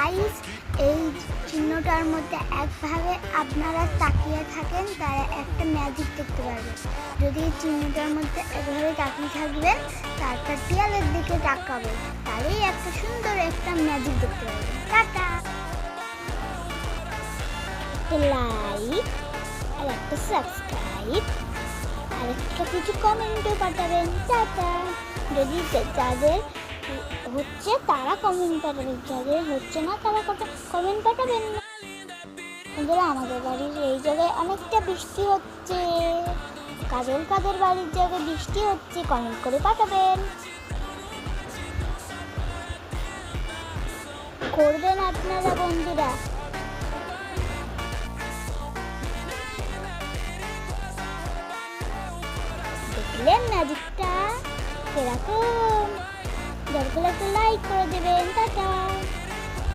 Guys, এই চিহ্নটার মধ্যে একভাবে আপনারা তাকিয়ে থাকেন, তারা একটা ম্যাজিক দেখতে পারবেন। যদি এই চিহ্নটার মধ্যে একভাবে তাকিয়ে থাকবেন, তারপর টিয়ালের দিকে তাকাবেন, তাহলেই একটা সুন্দর একটা ম্যাজিক দেখতে পারবেন। টাটা। একটা লাইক আর একটা সাবস্ক্রাইব আর একটা কিছু কমেন্টও পাঠাবেন। টাটা। যদি যাদের হচ্ছে তারা কমেন্ট পাঠাবেন, যাদের হচ্ছে না তারা কমেন্ট পাঠাবেন না। আমাদের বাড়ির এই জায়গায় অনেকটা বৃষ্টি হচ্ছে, কাদের বাড়ির জায়গায় বৃষ্টি হচ্ছে কমেন্ট করে পাঠাবেন। করবেন আপনারা বন্ধুরা। দেখলেন ম্যাজিকটা এরকম? দরকার একটা লাইক করে দেবেন। টাটা।